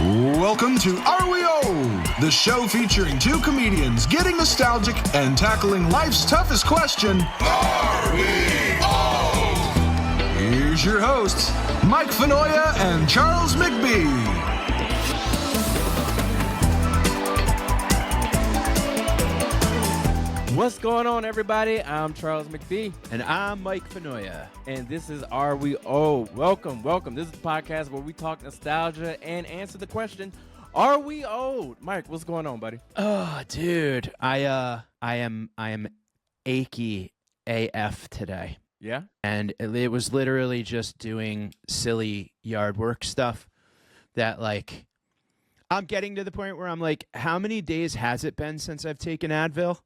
Welcome to Are We Old? The show featuring two comedians getting nostalgic and tackling life's toughest question, Are we old? Here's your hosts, Mike Finoia and Charles McBee. What's going on, everybody? I'm Charles McBee. And I'm Mike Finoia. And this is Are We Old? Welcome. This is the podcast where we talk nostalgia and answer the question, are we old? Mike, what's going on, buddy? Oh, dude. I am achy AF today. Yeah? And it was literally just doing silly yard work stuff that, like, I'm getting to the point where I'm like, how many days has it been since I've taken Advil?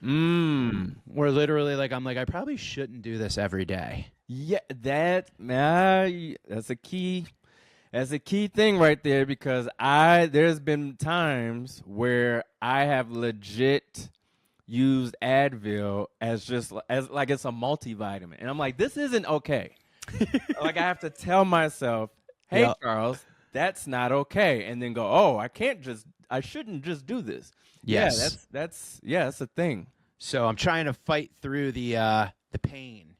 Where literally, like, I'm like, I probably shouldn't do this every day. Yeah, that's a key thing right there, because there's been times where I have legit used Advil as like it's a multivitamin, and I'm like, this isn't okay. Like, I have to tell myself, hey, yep, Charles, that's not okay, and then go, oh, I shouldn't just do this. Yes. Yeah, that's a thing. So I'm trying to fight through the pain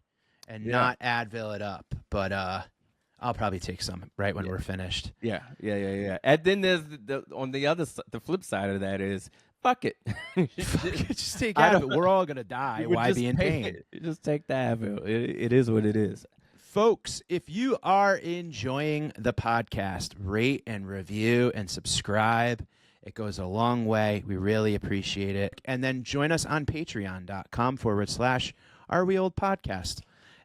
and not Advil it up, but I'll probably take some right when we're finished. Yeah. And then there's the flip side of that is, fuck it. Just take Advil. We're all gonna die. Why be in pain? Just take the Advil. It is what it is. Folks, if you are enjoying the podcast, rate and review and subscribe. It goes a long way. We really appreciate it. And then join us on patreon.com/Are We Old Podcast.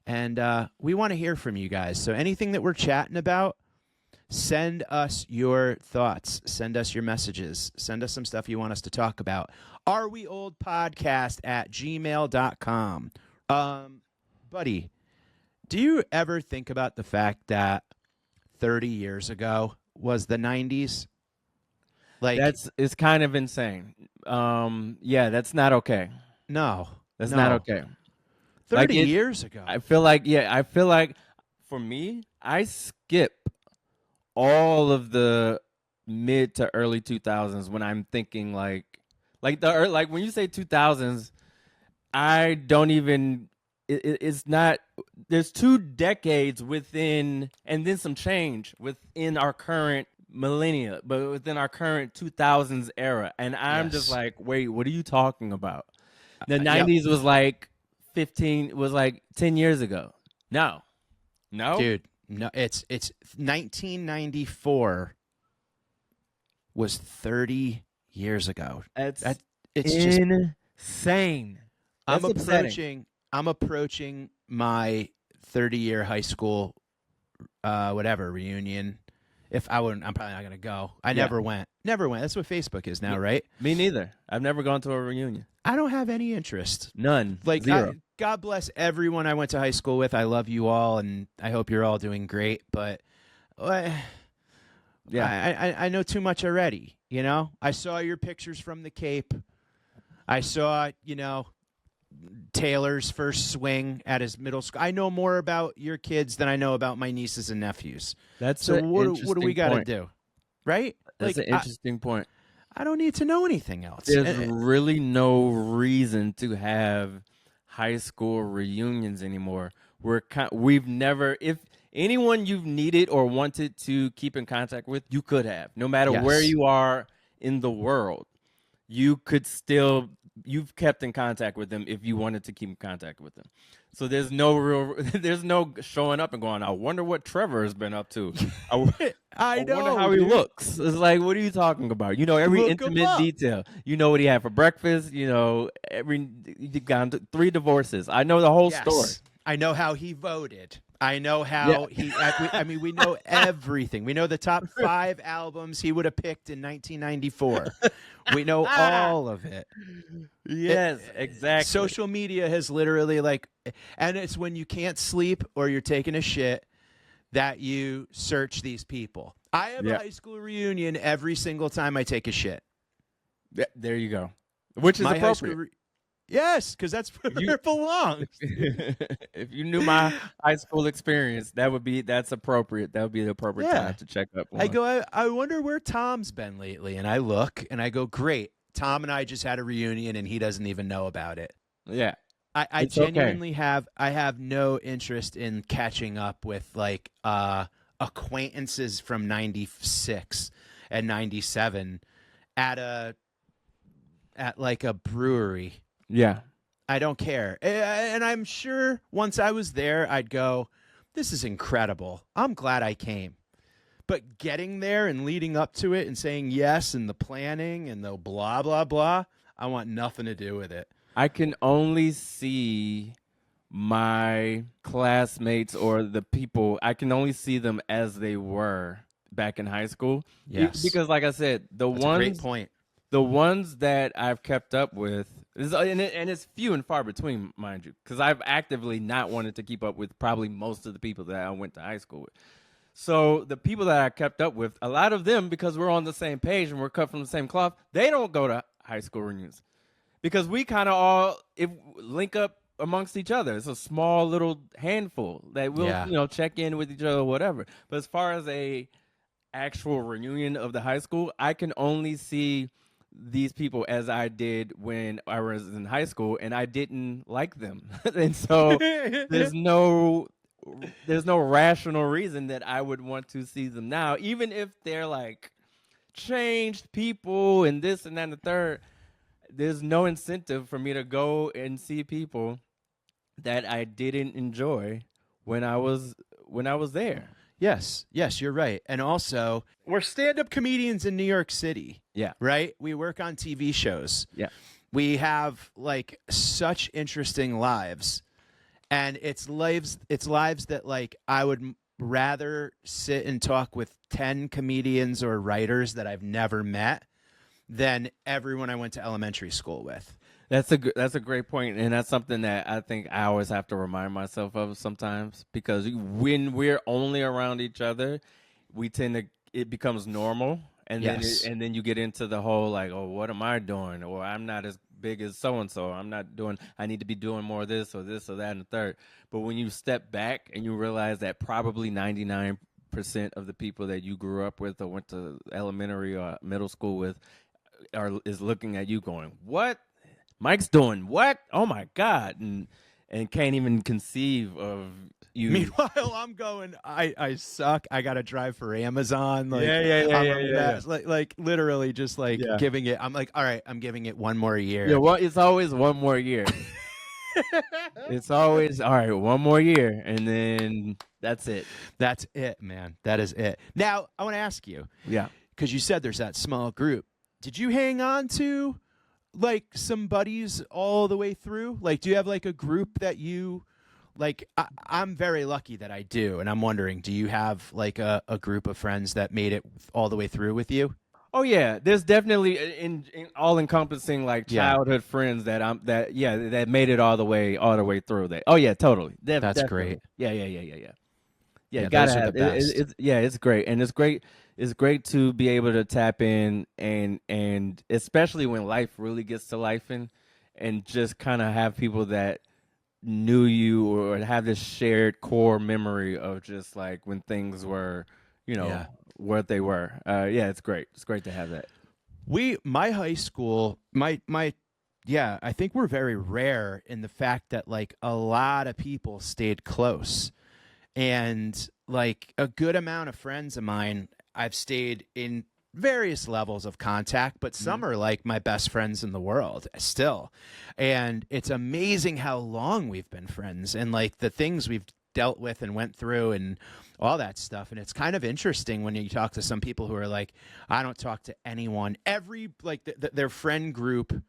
And we want to hear from you guys. So anything that we're chatting about, send us your thoughts. Send us your messages. Send us some stuff you want us to talk about. areweoldpodcast@gmail.com. Buddy, do you ever think about the fact that 30 years ago was the 90s? Like, it's kind of insane. Yeah, that's not okay. No. That's not okay. 30 years ago. I feel like for me, I skip all of the mid to early 2000s when I'm thinking like when you say 2000s, I don't even it's not, there's 2 decades within, and then some change within our current millennia, but within our current 2000s era, and I'm just like, wait, what are you talking about? The 90s was like 10 years ago. No, dude, no, it's 1994 was 30 years ago. It's just insane. I'm approaching my 30-year high school reunion. If I wouldn't, I'm probably not going to go. I never went. That's what Facebook is now, right? Me neither. I've never gone to a reunion. I don't have any interest. None. Like, zero. God bless everyone I went to high school with. I love you all, and I hope you're all doing great. But I know too much already, you know? I saw your pictures from the Cape. I saw, Taylor's first swing at his middle school. I know more about your kids than I know about my nieces and nephews. So what do we got to do? Right? That's an interesting point. I don't need to know anything else. There's really no reason to have high school reunions anymore. We've never, if anyone you've needed or wanted to keep in contact with, you could have. No matter where you are in the world, you've kept in contact with them if you wanted to keep in contact with them. So there's no showing up and going, I wonder what Trevor has been up to. I wonder how he looks. It's like, what are you talking about? Every intimate detail. You know what he had for breakfast. He got 3 divorces. I know the whole story. I know how he voted. I know how we know everything. We know the top 5 albums he would have picked in 1994. We know all of it. Yes, exactly. Social media has literally and it's when you can't sleep or you're taking a shit that you search these people. I have a high school reunion every single time I take a shit. There you go. Which is appropriate. Yes, because that's where it belongs. If you knew my high school experience, that's appropriate. That would be the appropriate time to check up on. I go, I wonder where Tom's been lately. And I look and I go, great. Tom and I just had a reunion and he doesn't even know about it. Yeah. I genuinely have no interest in catching up with like acquaintances from 96 and 97 at like a brewery. Yeah. I don't care. And I'm sure once I was there, I'd go, this is incredible. I'm glad I came. But getting there and leading up to it and saying yes and the planning and the blah, blah, blah, I want nothing to do with it. I can only see my classmates or the people, I can only see them as they were back in high school. Yes. Because like I said, That's a great point. The ones that I've kept up with, and it's few and far between, mind you, because I've actively not wanted to keep up with probably most of the people that I went to high school with. So the people that I kept up with, a lot of them, because we're on the same page and we're cut from the same cloth, they don't go to high school reunions. Because we kind of all link up amongst each other. It's a small little handful that will check in with each other or whatever. But as far as a actual reunion of the high school, I can only see these people as I did when I was in high school, and I didn't like them. And so there's no rational reason that I would want to see them now, even if they're like changed people and this and that and the third. There's no incentive for me to go and see people that I didn't enjoy when I was there. Yes, you're right. And also, we're stand-up comedians in New York City. Yeah. Right? We work on TV shows. Yeah. We have like such interesting lives. And it's lives that like I would rather sit and talk with 10 comedians or writers that I've never met than everyone I went to elementary school with. That's a great point, and that's something that I think I always have to remind myself of sometimes, because when we're only around each other, it becomes normal, and then you get into the whole like, oh, what am I doing? Or I'm not as big as so and so. I need to be doing more of this or that and the third. But when you step back and you realize that probably 99% of the people that you grew up with or went to elementary or middle school with is looking at you going, what? Mike's doing what? Oh my God. And can't even conceive of you. Meanwhile, I'm going, I suck. I got to drive for Amazon. Like, yeah. Like literally just like giving it. I'm like, all right, I'm giving it one more year. Yeah, well, it's always one more year. It's always, all right, one more year. And then that's it. That's it, man. That is it. Now, I want to ask you. Yeah. Because you said there's that small group. Did you hang on to like some buddies all the way through? Like, do you have like a group that you like? I'm very lucky that I do. And I'm wondering, do you have like a group of friends that made it all the way through with you? Oh yeah, there's definitely in all encompassing like childhood friends that made it all the way through. Oh yeah, totally. That's definitely. great. Yeah, gotta have it. It's great, and it's great. It's great to be able to tap in and especially when life really gets to life and just kind of have people that knew you or have this shared core memory of just like when things were, what they were. It's great. It's great to have that. My high school, I think we're very rare in the fact that like a lot of people stayed close, and like a good amount of friends of mine I've stayed in various levels of contact, but some are like my best friends in the world still. And it's amazing how long we've been friends and like the things we've dealt with and went through and all that stuff. And it's kind of interesting when you talk to some people who are like, I don't talk to anyone. Their friend group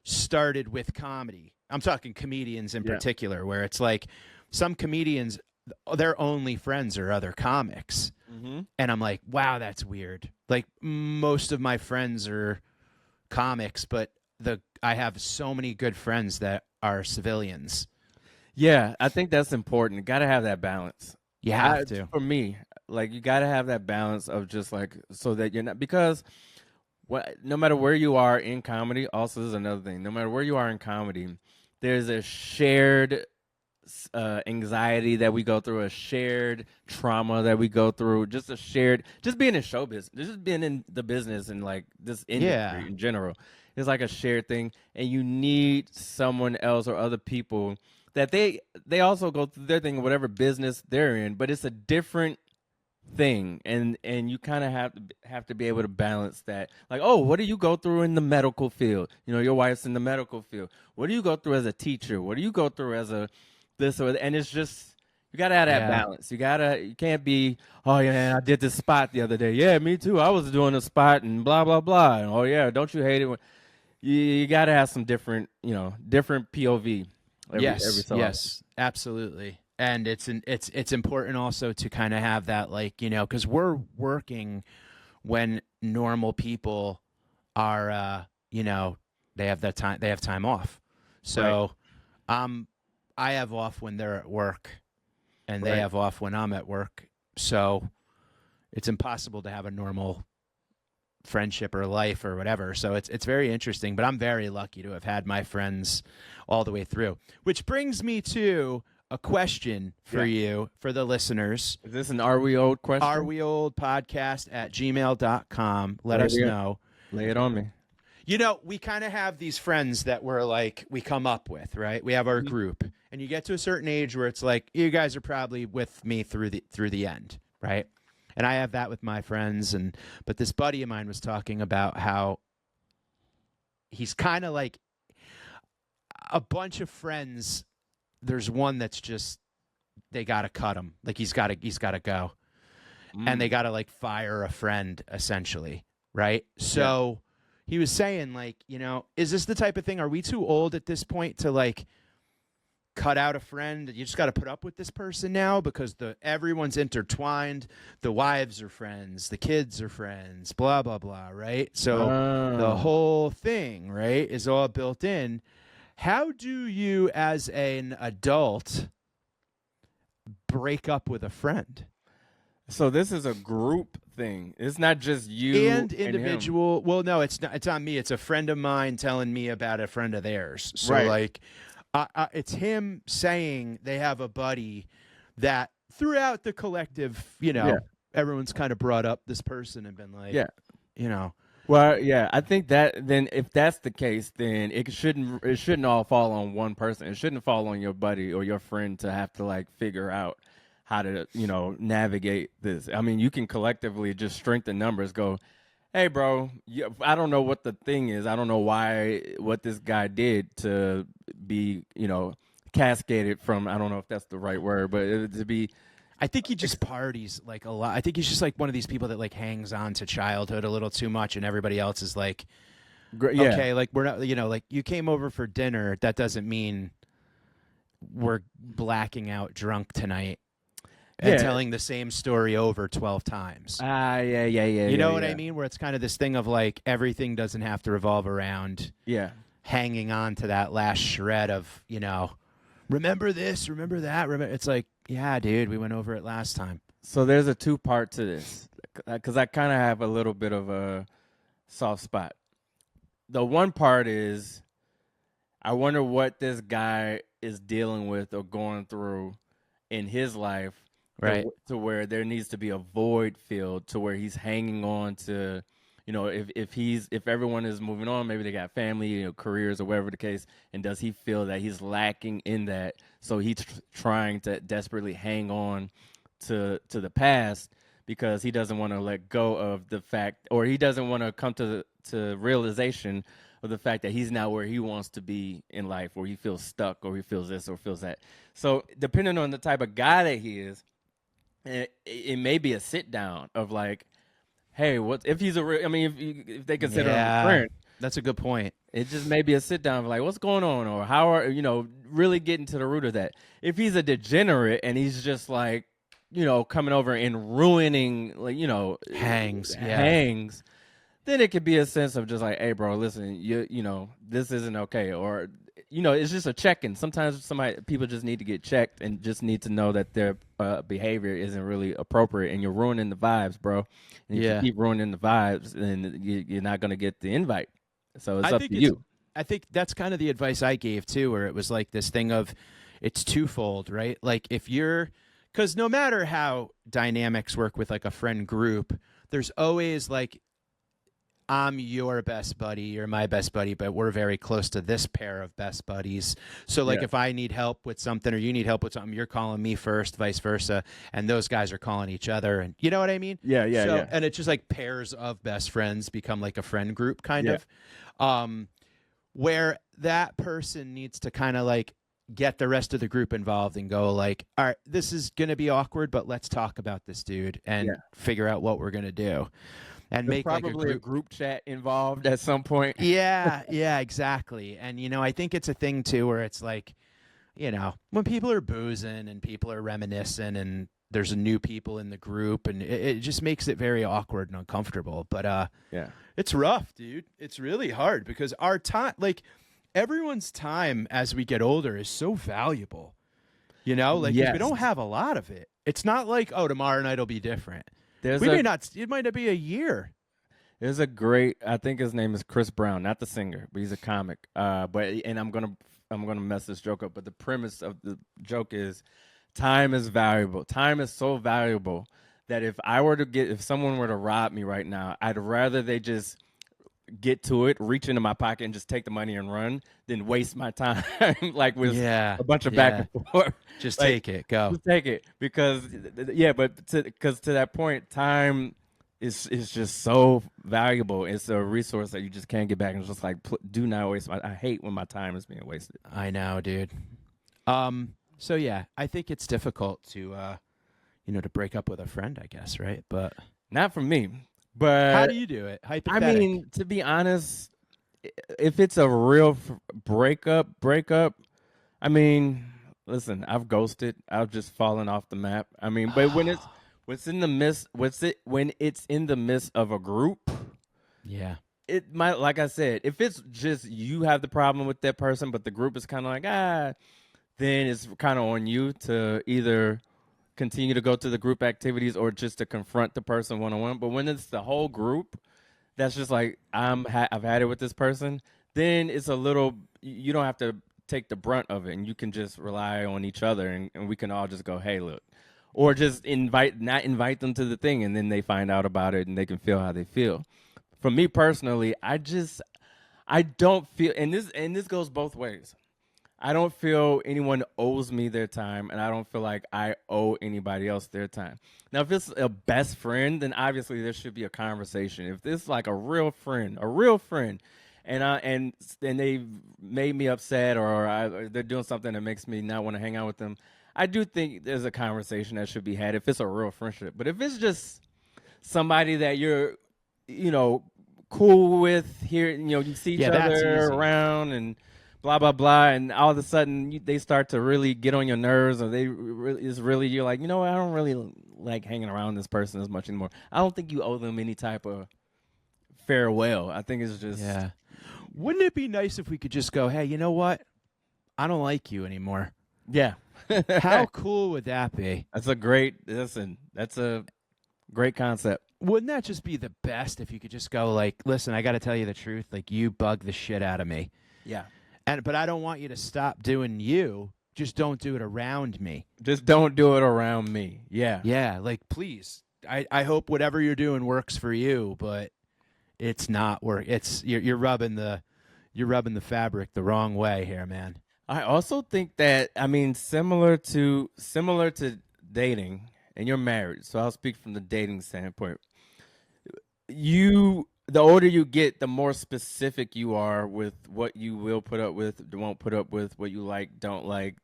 started with comedy. I'm talking comedians in particular, where it's like some comedians, their only friends are other comics. Mm-hmm. And I'm like, wow, that's weird. Like most of my friends are comics, but I have so many good friends that are civilians. Yeah, I think that's important. You got to have that balance. You have to. For me, like you got to have that balance of just like, so that you're not, because no matter where you are in comedy, also this is another thing. No matter where you are in comedy, there's a shared anxiety that we go through, a shared trauma that we go through, just being in show business, just being in the business and like this industry in general. It's like a shared thing, and you need someone else or other people that they also go through their thing, whatever business they're in, but it's a different thing, and you kind of have to be able to balance that. Like, oh, what do you go through in the medical field? You know, your wife's in the medical field. What do you go through as a teacher? What do you go through as a this or and it's just you gotta have that balance. You can't be, oh yeah, I did this spot the other day. Yeah, me too. I was doing a spot and blah blah blah. And, oh yeah, don't you hate it when you gotta have some different POV. Every so yes, absolutely. And it's important also to kind of have that, like, because we're working when normal people are, they have time off. So, I have off when they're at work, and they have off when I'm at work. So, it's impossible to have a normal friendship or life or whatever. So it's very interesting. But I'm very lucky to have had my friends all the way through. Which brings me to a question for you, for the listeners. Is this an Are We Old question? Are We Old podcast at gmail.com. Let us know. Lay it on me. We kind of have these friends that we come up with, right? We have our group, and you get to a certain age where it's like, you guys are probably with me through the end, right? And I have that with my friends, but this buddy of mine was talking about how he's kind of like a bunch of friends. There's one that's just, they got to cut him. Like he's got to go. And they got to like fire a friend essentially. Right. So he was saying like, is this the type of thing? Are we too old at this point to like cut out a friend? You just got to put up with this person now because everyone's intertwined. The wives are friends. The kids are friends, blah, blah, blah. Right. So the whole thing, right, is all built in. How do you, as an adult, break up with a friend? So this is a group thing. It's not just you and individual. And him. Well, no, it's not. It's on me. It's a friend of mine telling me about a friend of theirs. So like, it's him saying they have a buddy that throughout the collective, everyone's kind of brought up this person and been like, Well, yeah, I think that then if that's the case, then it shouldn't all fall on one person. It shouldn't fall on your buddy or your friend to have to like figure out how to, navigate this. I mean, you can collectively just strengthen numbers, go, hey, bro, I don't know what the thing is. I don't know what this guy did to be, cascaded from, I don't know if that's the right word, but to be. I think he just parties like a lot. I think he's just like one of these people that like hangs on to childhood a little too much, and everybody else is like, okay, like we're not, like you came over for dinner. That doesn't mean we're blacking out drunk tonight and telling the same story over 12 times. Yeah. You know what I mean? Where it's kind of this thing of like everything doesn't have to revolve around hanging on to that last shred of, remember this, remember that. It's like, yeah, dude, we went over it last time. So there's a two-part to this because I kind of have a little bit of a soft spot. The one part is I wonder what this guy is dealing with or going through in his life, right? To where there needs to be a void filled, to where he's hanging on to, if everyone is moving on, maybe they got family, careers, or whatever the case, and does he feel that he's lacking in that? So he's trying to desperately hang on to the past because he doesn't want to let go of the fact, or he doesn't want to come to realization of the fact that he's not where he wants to be in life, or he feels stuck, or he feels this or feels that. So depending on the type of guy that he is, it may be a sit down of like, hey, what if he's a real? I mean, if they consider him a friend, that's a good point. It just may be a sit down of like, what's going on, or how are really getting to the root of that. If he's a degenerate and he's just like, coming over and ruining, like hangs, then it could be a sense of just like, hey, bro, listen, this isn't okay, or it's just a check-in. Sometimes people just need to get checked and just need to know that their behavior isn't really appropriate, and you're ruining the vibes, bro. And if you keep ruining the vibes, then you're not going to get the invite. So it's up to you. I think that's kind of the advice I gave too, where it was like this thing of it's twofold, right? Like because no matter how dynamics work with like a friend group, there's always like, I'm your best buddy, you're my best buddy, but we're very close to this pair of best buddies. So like if I need help with something or you need help with something, you're calling me first, vice versa. And those guys are calling each other. And you know what I mean? Yeah. And it's just like pairs of best friends become like a friend group kind of, where that person needs to kind of like get the rest of the group involved and go like, all right, this is going to be awkward, but let's talk about this dude and figure out what we're going to do. And There's make probably like a group chat involved at some point. Yeah, exactly. And, I think it's a thing, too, where it's like, when people are boozing and people are reminiscing and there's new people in the group and it just makes it very awkward and uncomfortable. But it's rough, dude. It's really hard because our time, like everyone's time as we get older is so valuable. We don't have a lot of it. It's not like, oh, tomorrow night will be different. It might not be a year. There's I think his name is Chris Brown, not the singer, but he's a comic. And I'm gonna mess this joke up, but the premise of the joke is time is valuable. Time is so valuable that if someone were to rob me right now, I'd rather they just get to it, reach into my pocket and just take the money and run than waste my time like with a bunch of back and forth. Just take it, go. Just take it because to that point, time is just so valuable. It's a resource that you just can't get back. And it's just like, do not waste I hate when my time is being wasted. I know, dude. So yeah, I think it's difficult to to break up with a friend, I guess, right? But not for me. But how do you do it? Hypothetic. I mean, to be honest, if it's a real breakup, I mean, listen, I've ghosted. I've just fallen off the map. I mean, but when it's in the midst of a group, it might, like I said, if it's just you have the problem with that person, but the group is kind of like, then it's kind of on you to either continue to go to the group activities or just to confront the person one-on-one. But when it's the whole group that's just like, I've had it with this person, then it's a little, you don't have to take the brunt of it and you can just rely on each other and we can all just go, hey, look, or just not invite them to the thing and then they find out about it and they can feel how they feel. For me personally, I don't feel, and this goes both ways. I don't feel anyone owes me their time, and I don't feel like I owe anybody else their time. Now, if it's a best friend, then obviously there should be a conversation. If it's like a real friend, and they made me upset or they're doing something that makes me not want to hang out with them, I do think there's a conversation that should be had if it's a real friendship. But if it's just somebody that you're, cool with here, you see each other around and blah, blah, blah, and all of a sudden they start to really get on your nerves or you're like, I don't really like hanging around this person as much anymore. I don't think you owe them any type of farewell. I think it's just... Yeah. Wouldn't it be nice if we could just go, hey, you know what? I don't like you anymore. Yeah. How cool would that be? That's a great concept. Wouldn't that just be the best if you could just go like, listen, I got to tell you the truth. Like, you bug the shit out of me. Yeah. But I don't want you to stop doing you. Just don't do it around me. Just don't do it around me. Yeah. Yeah. Like, please. I hope whatever you're doing works for you, but it's not work. It's you're rubbing the fabric the wrong way here, man. I also think that, similar to dating, and you're married, so I'll speak from the dating standpoint. The older you get, the more specific you are with what you will put up with, won't put up with, what you like, don't like,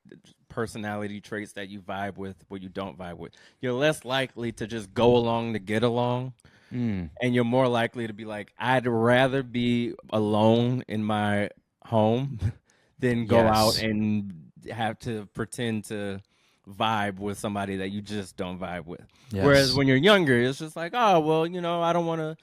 personality traits that you vibe with, what you don't vibe with. You're less likely to just go along to get along, and you're more likely to be like, I'd rather be alone in my home than go out and have to pretend to vibe with somebody that you just don't vibe with. Yes. Whereas when you're younger, it's just like, oh, well, I don't want to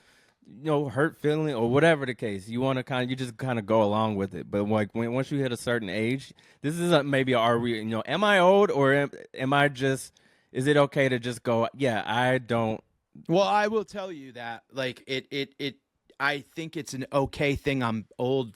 hurt feeling or whatever the case. You want to you just kind of go along with it. But like once you hit a certain age, this is maybe are we, am I old or am I just, is it okay to just go, yeah, I don't. Well, I will tell you that like I think it's an okay thing. I'm old.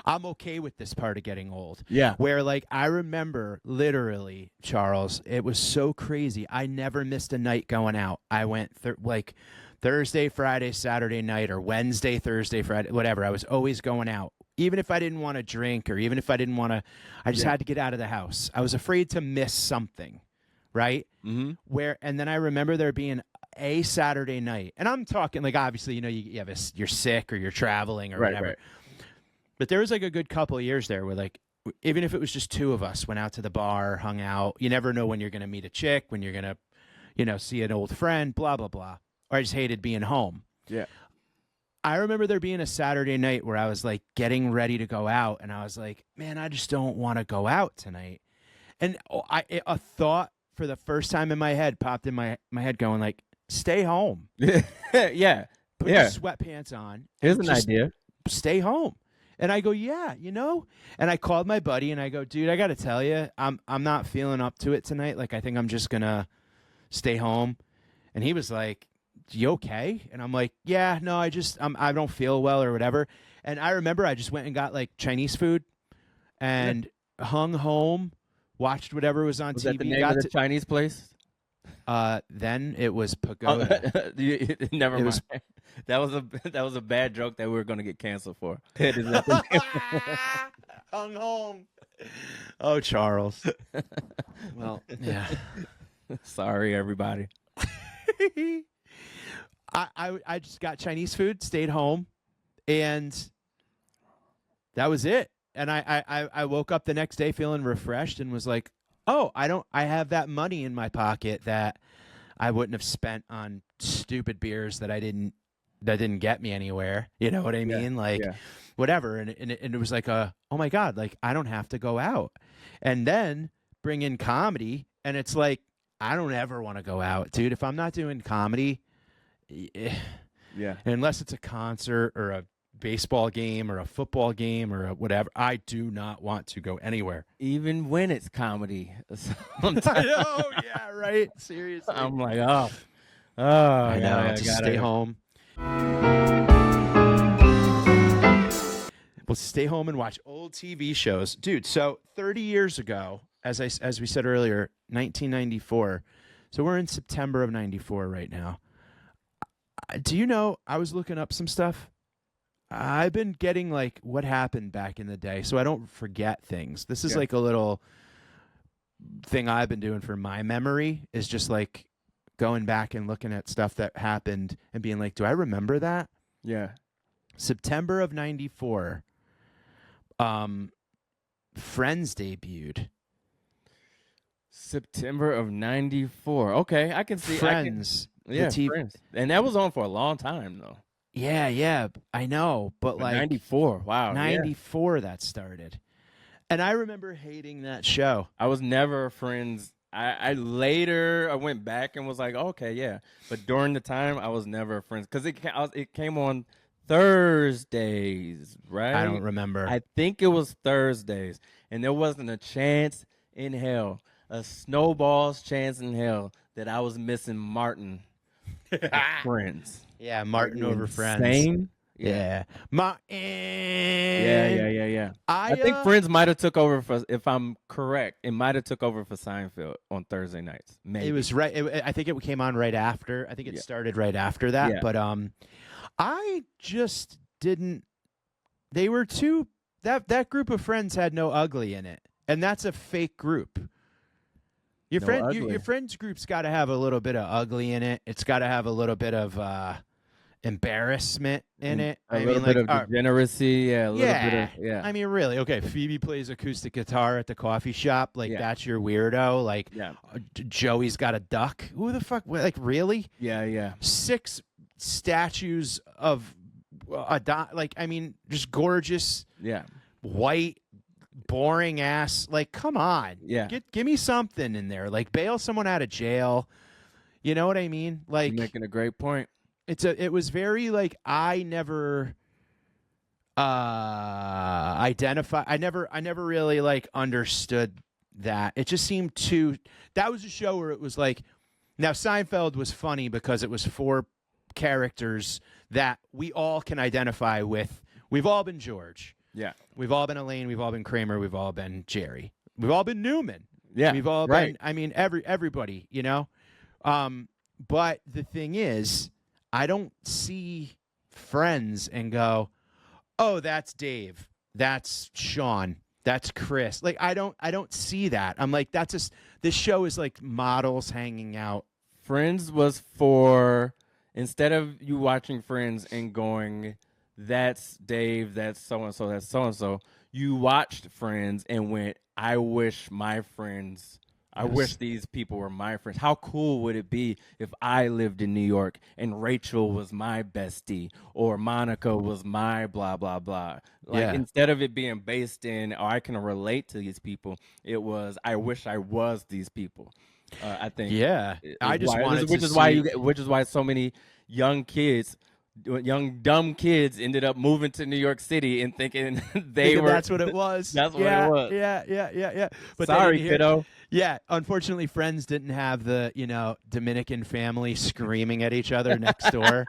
I'm okay with this part of getting old. Yeah. Where like I remember literally, Charles, it was so crazy. I never missed a night going out. I went like Thursday, Friday, Saturday night, or Wednesday, Thursday, Friday, whatever. I was always going out. Even if I didn't want to drink or even if I didn't want to, I just had to get out of the house. I was afraid to miss something, right? Mm-hmm. And then I remember there being a Saturday night. And I'm talking like, obviously, you have you're sick or you're traveling or whatever. Right. But there was like a good couple of years there where like, even if it was just two of us, went out to the bar, hung out. You never know when you're going to meet a chick, when you're going to, see an old friend, blah, blah, blah. Or I just hated being home. Yeah. I remember there being a Saturday night where I was like getting ready to go out. And I was like, man, I just don't want to go out tonight. And a thought for the first time in my head popped in my head going like, stay home. Yeah. Put your sweatpants on. Here's an idea. Stay home. And I go, yeah, And I called my buddy and I go, dude, I got to tell you, I'm not feeling up to it tonight. Like, I think I'm just going to stay home. And he was like, you okay? And I'm like, yeah, no, I don't feel well or whatever. And I remember I just went and got like Chinese food and hung home, watched whatever was on TV. Was that the name of the Chinese place? Then it was Pagoda. Never mind. That was a bad joke that we were going to get canceled for. It is not the name. Hung home. Oh, Charles. Well, yeah. Sorry, everybody. I just got Chinese food, stayed home, and that was it. And I woke up the next day feeling refreshed and was like, oh, I have that money in my pocket that I wouldn't have spent on stupid beers that didn't get me anywhere. You know what I mean? Whatever. And it was like oh my God, like I don't have to go out. And then bring in comedy. And it's like, I don't ever want to go out, dude. If I'm not doing comedy, unless it's a concert or a baseball game or a football game or whatever, I do not want to go anywhere. Even when it's comedy. I know, yeah, right. Seriously. I'm like, I know, just stay home. Well, stay home and watch old TV shows. Dude, so 30 years ago, as we said earlier, 1994. So we're in September of 94 right now. Do you know, I was looking up some stuff. I've been getting like what happened back in the day so I don't forget things. This is like a little thing I've been doing for my memory is just like going back and looking at stuff that happened and being like, do I remember that? Yeah. September of 94. Friends debuted. September of 94. Okay, I can see Friends. Friends. And that was on for a long time though. Yeah, I know, but like 94. Wow. 94 that started. And I remember hating that show. I was never Friends. I later went back and was like, okay, yeah. But during the time, I was never Friends because it came on Thursdays, right? I don't remember. I think it was Thursdays, and there wasn't a chance in hell, a snowball's chance in hell that I was missing Martin. Friends. Yeah, Martin over Friends. Insane. Yeah. Martin. Yeah. I think Friends might have took over for, if I'm correct, it might have took over for Seinfeld on Thursday nights. Maybe. It was right. I think it came on right after. I think it started right after that. Yeah. But I just didn't. They were too. That group of friends had no ugly in it, and that's a fake group. Your friends group's got to have a little bit of ugly in it. It's got to have a little bit of embarrassment in it. A little bit of degeneracy. A little bit of, I mean, really. Okay, Phoebe plays acoustic guitar at the coffee shop. Like, that's your weirdo. Like, Joey's got a duck. Who the fuck? Like, really? Yeah. 6 statues of just gorgeous. Yeah. White. Boring ass, like, come on. Yeah. Give me something in there. Like, bail someone out of jail. You know what I mean? Like, you're making a great point. It was very like I never identify. I never really like understood that. It just seemed too. That was a show where it was like. Now Seinfeld was funny because it was 4 characters that we all can identify with. We've all been George. Yeah. We've all been Elaine. We've all been Kramer. We've all been Jerry. We've all been Newman. Yeah. We've all right. been. I mean, everybody. You know. But the thing is, I don't see Friends and go, oh, that's Dave, that's Sean, that's Chris. Like I don't see that. I'm like, this show is like models hanging out. Friends was for, instead of you watching Friends and going, that's Dave, that's so-and-so, that's so-and-so, you watched Friends and went, I wish my friends, I wish these people were my friends. How cool would it be if I lived in New York and Rachel was my bestie or Monica was my blah, blah, blah. Like instead of it being based in, oh, I can relate to these people, it was, I wish I was these people. I think. Yeah. I just wanted which to is see. which is why so many young dumb kids ended up moving to New York City and thinking That's what it was. That's what it was. Yeah. But sorry, kiddo. Yeah, unfortunately, Friends didn't have the Dominican family screaming at each other next door,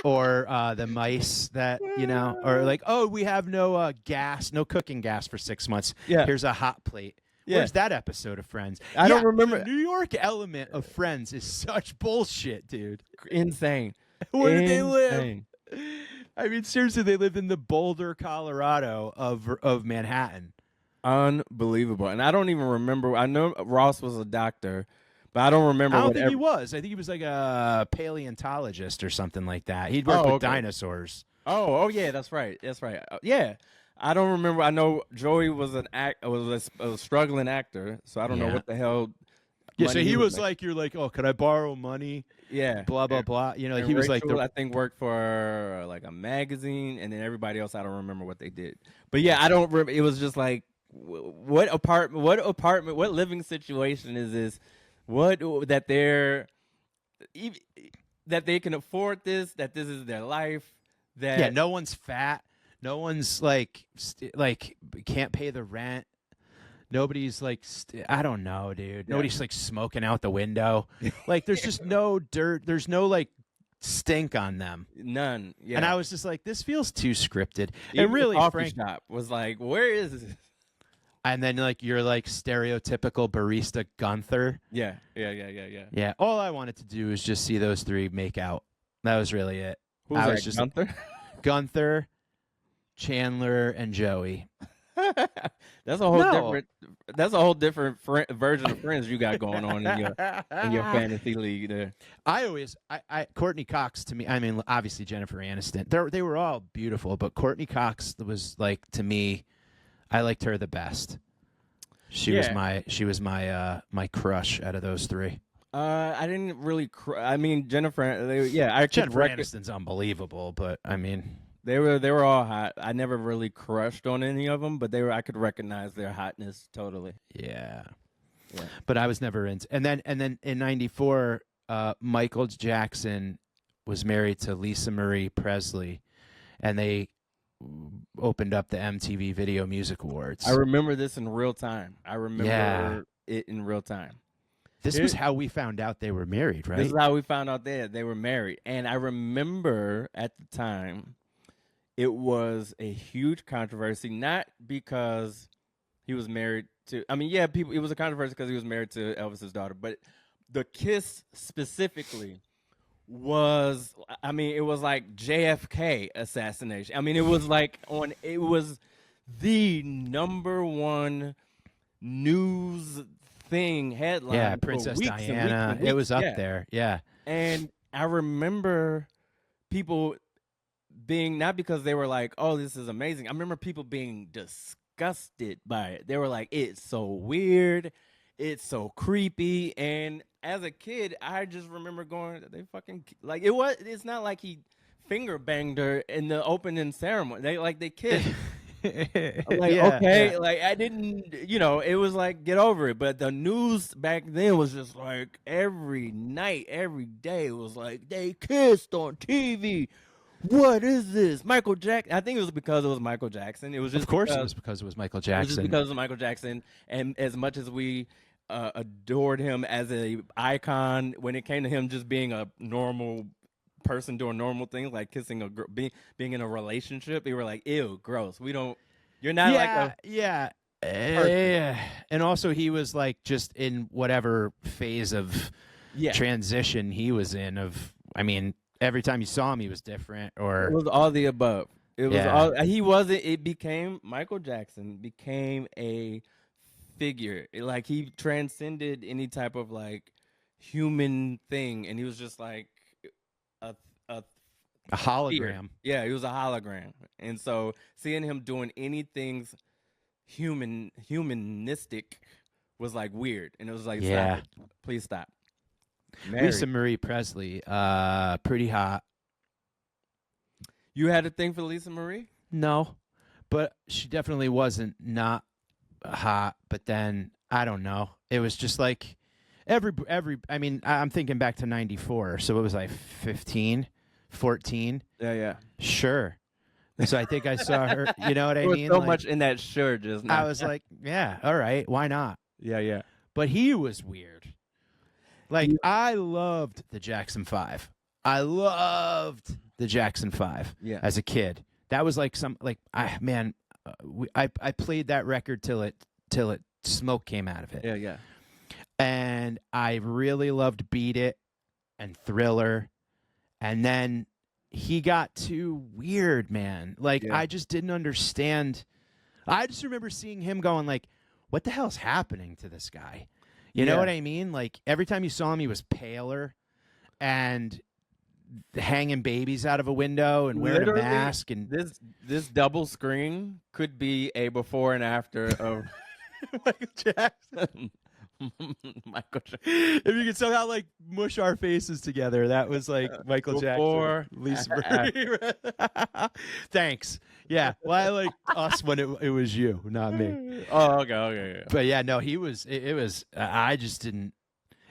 or the mice that or like, oh, we have no gas, no cooking gas for 6 months. Yeah, here's a hot plate. Yeah. Where's that episode of Friends? I don't remember. The New York element of Friends is such bullshit, dude. Insane. Where did they live? I mean, seriously, they live in the Boulder, Colorado of Manhattan. Unbelievable. And I don't even remember. I know Ross was a doctor, but I don't remember. I don't think he was. I think he was like a paleontologist or something like that. He'd worked with dinosaurs. Oh, yeah, that's right. Yeah. I don't remember. I know Joey was a struggling actor, so I don't know what the hell. Yeah, so he was like, you're like, oh, could I borrow money? Yeah. Blah, blah, blah. You know, and he was Rachel, like, I think worked for like a magazine, and then everybody else, I don't remember what they did. But yeah, I don't remember. It was just like, what living situation is this? That they can afford this, that this is their life. That no one's fat. No one's like can't pay the rent. Nobody's like, I don't know, dude. Nobody's like smoking out the window. Like, there's just no dirt. There's no like stink on them. None. Yeah. And I was just like, this feels too scripted. Even and really, the coffee Frank shop was like, where is this? And then like you're like stereotypical barista Gunther. Yeah. Yeah. All I wanted to do was just see those 3 make out. That was really it. Who's I that, was just Gunther? Gunther, Chandler, and Joey. That's a whole different version of Friends you got going on in your fantasy league there. I Courtney Cox, to me, I mean, obviously Jennifer Aniston, they were all beautiful, but Courtney Cox was like, to me, I liked her the best. She was my crush out of those 3. I didn't really. I mean, Jennifer Aniston's unbelievable, but I mean, they were all hot. I never really crushed on any of them, but I could recognize their hotness totally. Yeah. But I was never into. And then in '94, Michael Jackson was married to Lisa Marie Presley, and they opened up the MTV Video Music Awards. I remember this in real time. It in real time. This was how we found out they were married, right? This is how we found out they were married. And I remember at the time, it was a huge controversy, not because he was married to, I mean, yeah, it was a controversy because he was married to Elvis's daughter, but the kiss specifically was, I mean, it was like JFK assassination. I mean, it was like it was the #1 news thing headline. Yeah, Princess Diana. It was up there. Yeah. And I remember people being, not because they were like, oh, this is amazing. I remember people being disgusted by it. They were like, it's so weird. It's so creepy. And as a kid, I just remember going, they fucking, like, it's not like he finger banged her in the opening ceremony. They kissed. I'm like, Yeah, okay, yeah. like I didn't, it was like get over it. But the news back then was just like every night, every day it was like they kissed on TV. What is this, Michael Jackson? I think it was because it was Michael Jackson. It was Of just course, it because was because it was Michael it was just Jackson. because of Michael Jackson. And as much as we adored him as a icon, when it came to him just being a normal person doing normal things like kissing a girl, being in a relationship, we were like, ew, gross. We don't. You're not like a Yeah. person. And also, he was like just in whatever phase of Yeah. transition he was in. I mean, every time you saw him, he was different. It Or was all the above. It was Yeah. all he wasn't. It became Michael Jackson became a figure. Like he transcended any type of like human thing, and he was just like a a a hologram. Yeah, he was a hologram. And so seeing him doing anything humanistic was like weird. And it was like, Yeah. stop it. Please stop. Mary, Lisa Marie Presley, pretty hot. you had a thing for Lisa Marie? No, but she definitely wasn't not hot. But then I don't know. It was just like every. I mean, I'm thinking back to '94, so it was like 15, 14. Yeah. Sure. So I think I saw her. You know what I There was mean? so Like, much in that shirt just now. I was like, yeah, all right, why not? Yeah. But he was weird. Like, I loved the Jackson 5. I loved the Jackson 5 Yeah. as a kid. That was like I played that record till it smoke came out of it. Yeah. And I really loved Beat It and Thriller. And then he got too weird, man. Like, Yeah. I just didn't understand. I just remember seeing him going like, what the hell's happening to this guy? You know Yeah. what I mean? Like, every time you saw him, he was paler and hanging babies out of a window and wearing Literally, a mask. And this double screen could be a before and after of Michael Jackson. Michael Jackson. if you could somehow like mush our faces together, that was like Michael Before, Jackson, Lisa Marie. Thanks. Yeah. Well, I like us when it was you, not me. Oh, okay. Yeah. But yeah, no, he was. It was. I just didn't.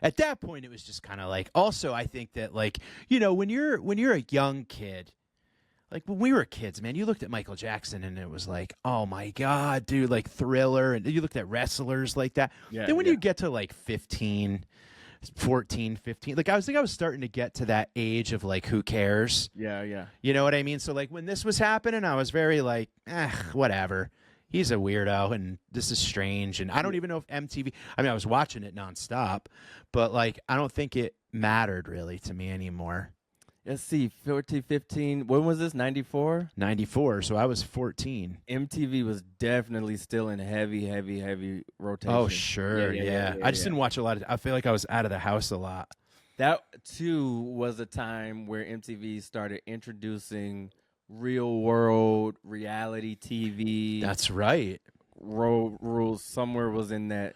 At that point, it was just kind of like. Also, I think that like when you're a young kid, like when we were kids, man, you looked at Michael Jackson and it was like, oh my god, dude, like Thriller, and you looked at wrestlers like that. Yeah, Then when yeah. you get to like 15, 14, 15, like I was starting to get to that age of like, who cares? Yeah. You know what I mean? So like when this was happening, I was very like, whatever. He's a weirdo, and this is strange. And I don't even know if MTV. I mean, I was watching it nonstop, but like I don't think it mattered really to me anymore. Let's see, 14, 15. When was this? 94? 94, so I was 14. MTV was definitely still in heavy rotation. Oh, sure, yeah. I just didn't watch a lot of. I feel like I was out of the house a lot. That too was a time where MTV started introducing real world reality TV. That's right. Road rules somewhere was in that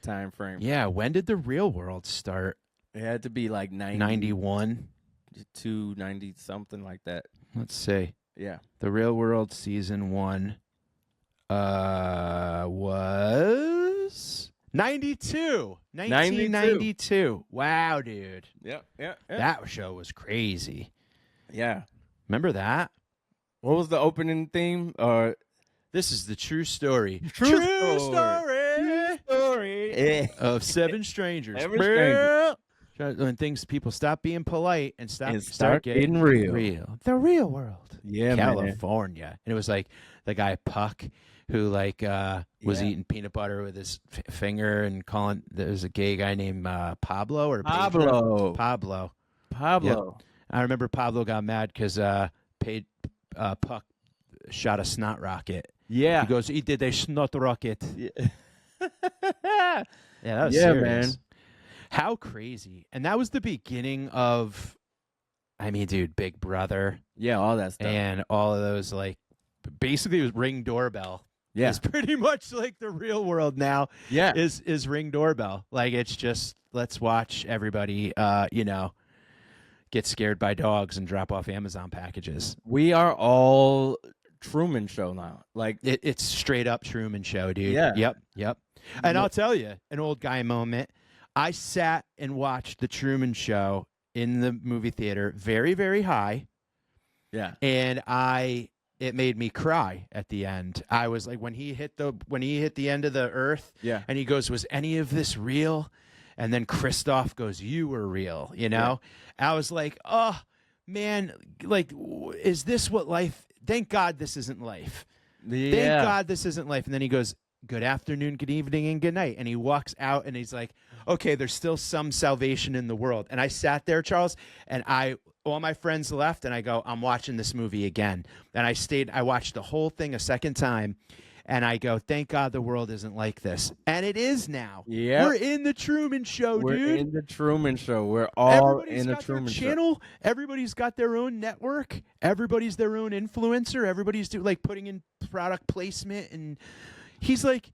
time frame. Yeah, when did the Real World start? It had to be like 91. 90 something like that. Let's see. Yeah. The Real World season 1 was 92. 1992. Wow, dude. Yeah. That show was crazy. Yeah. Remember that? What was the opening theme? This is the true story. True story of Seven Strangers. Seven Strangers. When people stop being polite and start getting real. The Real World. Yeah, California. Man. And it was like the guy Puck who like was eating peanut butter with his finger and calling. There was a gay guy named Pablo or Pablo. Pablo. Yep. I remember Pablo got mad because Puck shot a snot rocket. Yeah. He goes, he did a snot rocket. Yeah. Yeah, that was serious. Man. How crazy. And that was the beginning of, I mean, dude, Big Brother. Yeah, all that stuff. And all of those, like, basically it was Ring Doorbell. Yeah. It's pretty much like the Real World now. Yeah. Is Ring Doorbell. Like, it's just, let's watch everybody, get scared by dogs and drop off Amazon packages. We are all Truman Show now. Like It's straight up Truman Show, dude. Yeah. Yep. And I'll tell you, an old guy moment. I sat and watched the Truman Show in the movie theater, very, very high. Yeah. And it made me cry at the end. I was like, when he hit the end of the earth, Yeah. and he goes, "Was any of this real?" And then Christoph goes, "You were real," you know? I was like, oh man, like, is this what life? Thank God this isn't life. Yeah. Thank God this isn't life. And then he goes, "Good afternoon, good evening, and good night." And he walks out and he's like, okay, there's still some salvation in the world. And I sat there, Charles, and all my friends left, and I go, I'm watching this movie again. And I watched the whole thing a second time, and I go, thank God the world isn't like this. And it is now. Yeah. We're in the Truman Show, We're dude. in the Truman Show. We're all Everybody's in the got Truman their Show. channel. Everybody's got their own network. Everybody's their own influencer. Everybody's putting in product placement. And he's like,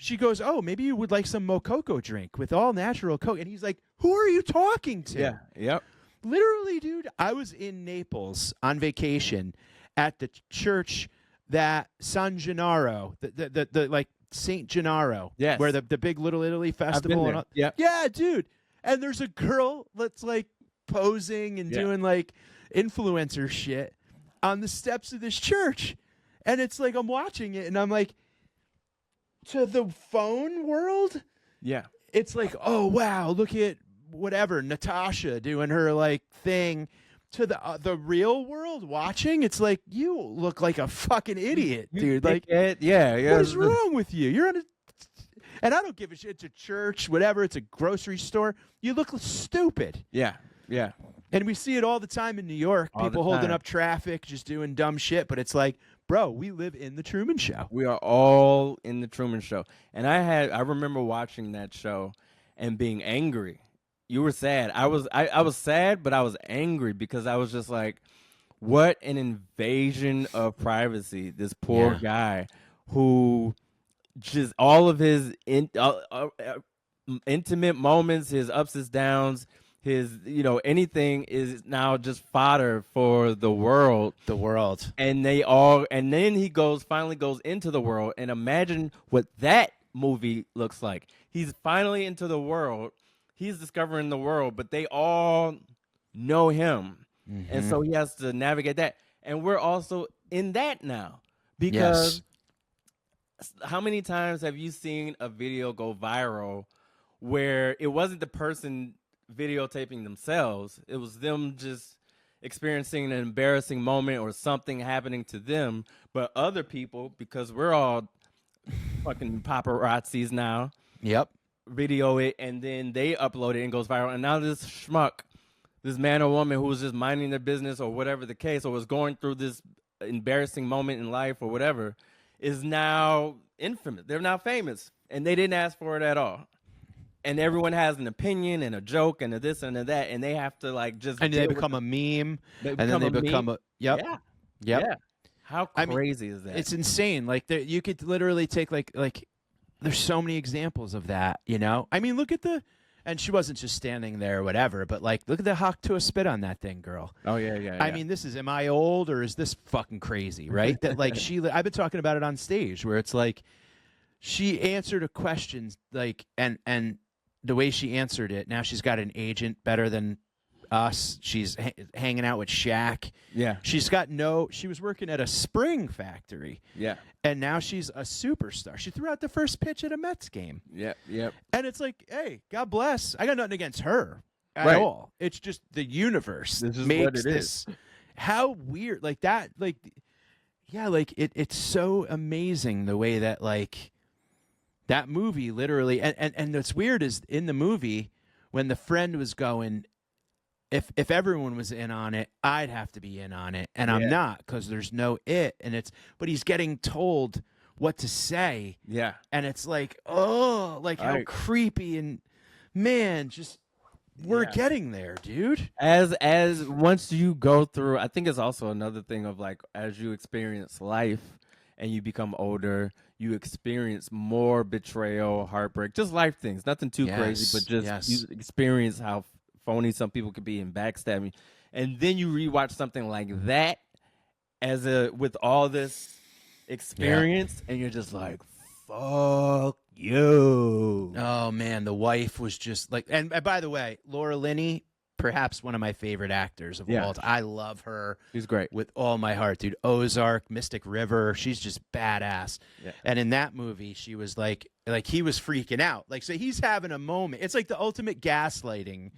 she goes, "Oh, maybe you would like some Mococo drink with all natural Coke." And he's like, "Who are you talking to?" Yeah. Yep. Literally, dude, I was in Naples on vacation at the church that San Gennaro, the like Saint Gennaro, Yes. where the big Little Italy festival. there. Yep. Yeah, dude. And there's a girl that's like posing and doing like influencer shit on the steps of this church. And it's like I'm watching it and I'm like, to the phone world, Yeah. it's like, oh wow, look at whatever Natasha doing her like thing. To the real world watching, it's like, you look like a fucking idiot, dude. Like, yeah. what is wrong with you? You're on a, and I don't give a shit. It's a church, whatever. It's a grocery store. You look stupid. Yeah. Yeah. And we see it all the time in New York. All the People holding time. up traffic, just doing dumb shit. But it's like, bro, we live in the Truman Show. We are all in the Truman Show. And I remember watching that show and being angry. You were sad. I was sad, but I was angry because I was just like, what an invasion of privacy. This poor guy who just all of his intimate moments, his ups, his downs, his, anything is now just fodder for the world. The world. And then he finally goes into the world, and imagine what that movie looks like. He's finally into the world. He's discovering the world, but they all know him. Mm-hmm. And so he has to navigate that. And we're also in that now. Because how many times have you seen a video go viral where it wasn't the person videotaping themselves, it was them just experiencing an embarrassing moment or something happening to them, but other people, because we're all fucking paparazzis now, video it, and then they upload it and goes viral, and now this schmuck, this man or woman who was just minding their business or whatever the case, or was going through this embarrassing moment in life or whatever, is now infamous. They're now famous, and they didn't ask for it at all. And everyone has an opinion and a joke and a this and a that, and they have to like just. And they become a meme, and then they become a How crazy is that? It's insane. Like you could literally take like there's so many examples of that. I mean, look at and she wasn't just standing there or whatever, but like look at the hawk to a spit on that thing, girl. Oh yeah. I mean, am I old or is this fucking crazy, right? That like I've been talking about it on stage where it's like she answered a question like and the way she answered it, now she's got an agent better than us. She's hanging out with Shaq. Yeah. She was working at a spring factory. Yeah. And now she's a superstar. She threw out the first pitch at a Mets game. Yep. And it's like, hey, God bless. I got nothing against her at Right. all. It's just the universe This is makes what it this. How weird. Like that, like, yeah, like it's so amazing the way that like that movie literally, and what's weird is in the movie when the friend was going, if everyone was in on it, I'd have to be in on it, and I'm not because there's no it, but he's getting told what to say, and it's like, oh, like how creepy, and man, just we're getting there, dude. As once you go through, I think it's also another thing of like as you experience life and you become older, you experience more betrayal, heartbreak, just life things, nothing too crazy, but just you experience how phony some people could be and backstabbing. And then you rewatch something like that, with all this experience, and you're just like, fuck you. Oh man, the wife was just like, and by the way, Laura Linney, perhaps one of my favorite actors of all time. I love her. She's great with all my heart, dude. Ozark, Mystic River, she's just badass. Yeah. And in that movie, she was like he was freaking out. Like, so he's having a moment. It's like the ultimate gaslighting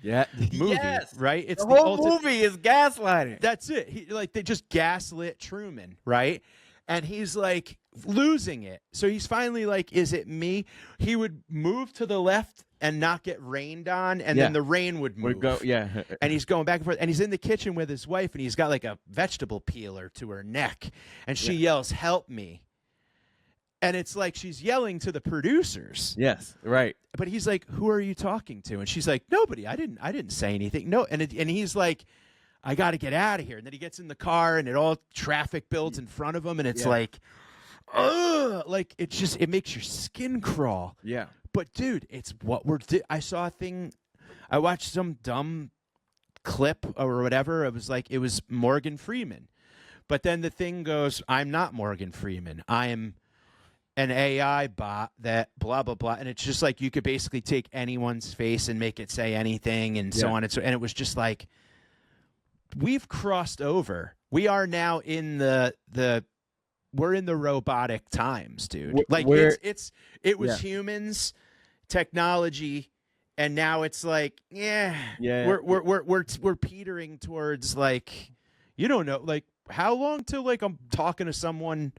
movie, right? It's the whole movie is gaslighting. That's it. They just gaslit Truman, right? And he's like losing it. So he's finally like, is it me? He would move to the left and not get rained on, and then the rain would move. And he's going back and forth, and he's in the kitchen with his wife, and he's got like a vegetable peeler to her neck, and she yells, "Help me." And it's like she's yelling to the producers. Yes, right. But he's like, "Who are you talking to?" And she's like, "Nobody. I didn't say anything." No. And he's like, "I got to get out of here." And then he gets in the car, and traffic builds in front of him, and it's like, ugh, like it makes your skin crawl. Yeah. But dude, it's what I saw a thing. I watched some dumb clip or whatever. It was Morgan Freeman. But then the thing goes, I'm not Morgan Freeman. I am an AI bot that blah, blah, blah. And it's just like you could basically take anyone's face and make it say anything and so on. And it was just like, we've crossed over. We are now in we're in the robotic times, dude. Like it was humans, technology, and now it's like, we're petering towards like, you don't know, like how long till like I'm talking to someone